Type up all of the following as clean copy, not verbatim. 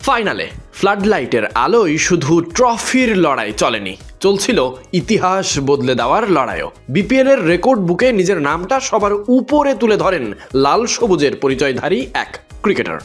ফাইনালে ফ্লাডলাইটের আলোয় শুধু ট্রফির লড়াই চলেনি, চলছিল ইতিহাস বদলে দেওয়ার লড়াইও। বিপিএল এর রেকর্ড বুকে নিজের নামটা সবার উপরে তুলে ধরেন লাল সবুজের পরিচয়ধারী এক ক্রিকেটার।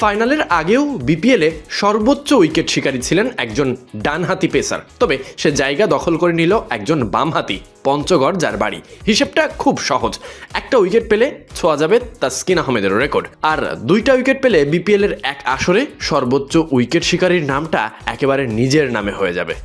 ফাইনালের আগেও বিপিএলে সর্বোচ্চ উইকেট শিকারী ছিলেন একজন ডানহাতি পেসার, তবে সে জায়গা দখল করে নিল একজন বামহাতি পঞ্চগড়, যার বাড়ি। হিসেবটা খুব সহজ, একটা উইকেট পেলে ছোঁয়া যাবে তাসকিন আহমেদের রেকর্ড, আর দুইটা উইকেট পেলে বিপিএল এর এক আসরে সর্বোচ্চ উইকেট শিকারীর নামটা একেবারে নিজের নামে হয়ে যাবে।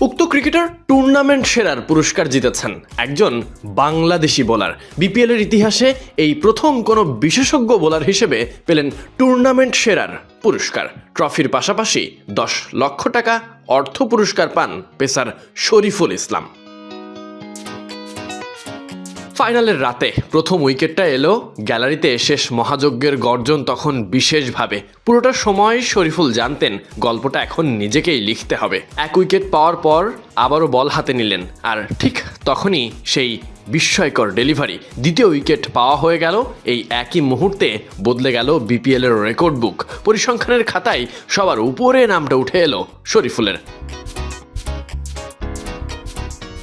উক্ত ক্রিকেটার টুর্নামেন্ট সেরার পুরস্কার জিতেছেন একজন বাংলাদেশি বোলার। বিপিএল এর ইতিহাসে এই প্রথম কোনো বিশেষজ্ঞ বোলার হিসেবে পেলেন টুর্নামেন্ট সেরার পুরস্কার। ট্রফির পাশাপাশি 10 লক্ষ টাকা অর্থ পুরস্কার পান পেসার শরীফুল ইসলাম। ফাইনালের রাতে প্রথম উইকেটটা এলো, গ্যালারিতে শেষ মহাযজ্ঞের গর্জন তখন বিশেষভাবে। পুরোটা সময় শরীফুল জানতেন গল্পটা এখন নিজেকেই লিখতে হবে। এক উইকেট পাওয়ার পর আবারও বল হাতে নিলেন, আর ঠিক তখনই সেই বিস্ময়কর ডেলিভারি। দ্বিতীয় উইকেট পাওয়া হয়ে গেল। এই একই মুহূর্তে বদলে গেল বিপিএল এর রেকর্ড বুক। পরিসংখ্যানের খাতায় সবার উপরে নামটা উঠে এলো শরীফুলের।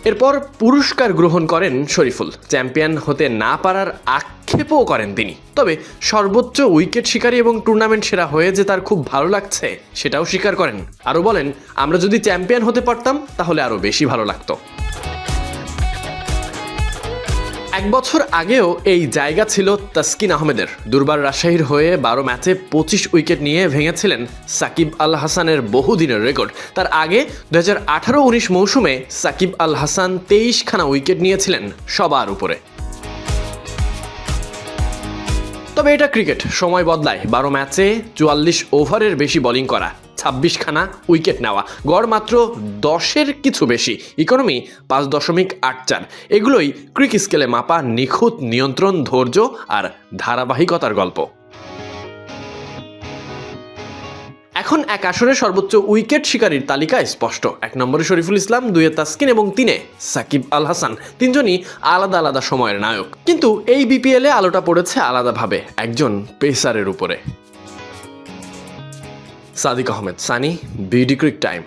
এরপর পুরস্কার গ্রহণ করেন শরীফুল। চ্যাম্পিয়ন হতে না পারার আক্ষেপও করেন তিনি, তবে সর্বোচ্চ উইকেট শিকারী এবং টুর্নামেন্ট সেরা হয়ে যে তার খুব ভালো লাগছে সেটাও স্বীকার করেন। আরও বলেন, আমরা যদি চ্যাম্পিয়ন হতে পারতাম তাহলে আরও বেশি ভালো লাগতো। এক বছর আগেও এই জায়গা ছিল তাসকিন আহমেদের। দুর্বার রাজশাহীর হয়ে 12 ম্যাচে 25 উইকেট নিয়ে ভেঙেছিলেন সাকিব আল হাসানের বহুদিনের রেকর্ড। তার আগে 2018-19 মৌসুমে সাকিব আল হাসান 23খানা উইকেট নিয়েছিলেন সবার উপরে। তবে এটা ক্রিকেট, সময় বদলায়। 12 ম্যাচে 44 ওভারের বেশি বোলিং করা, 26খানা উইকেট নেওয়া, গড় মাত্র 10-এর কিছু বেশি, ইকোনমি 5.84। এগুলোই ক্রিক স্কেলে মাপা নিখুঁত নিয়ন্ত্রণ, ধৈর্য আর ধারাবাহিকতার গল্প। এখন এক আসরে সর্বোচ্চ উইকেট শিকারীর তালিকায় স্পষ্ট। 1 নম্বরে শরীফুল ইসলাম, 2-এ তাসকিন এবং 3-এ সাকিব আল হাসান। তিনজনই আলাদা আলাদা সময়ের নায়ক, কিন্তু এই বিপিএলে আলোটা পড়েছে আলাদাভাবে একজন পেসারের উপরে। Sadik Ahmed, Sunny, BD ক্রিক time.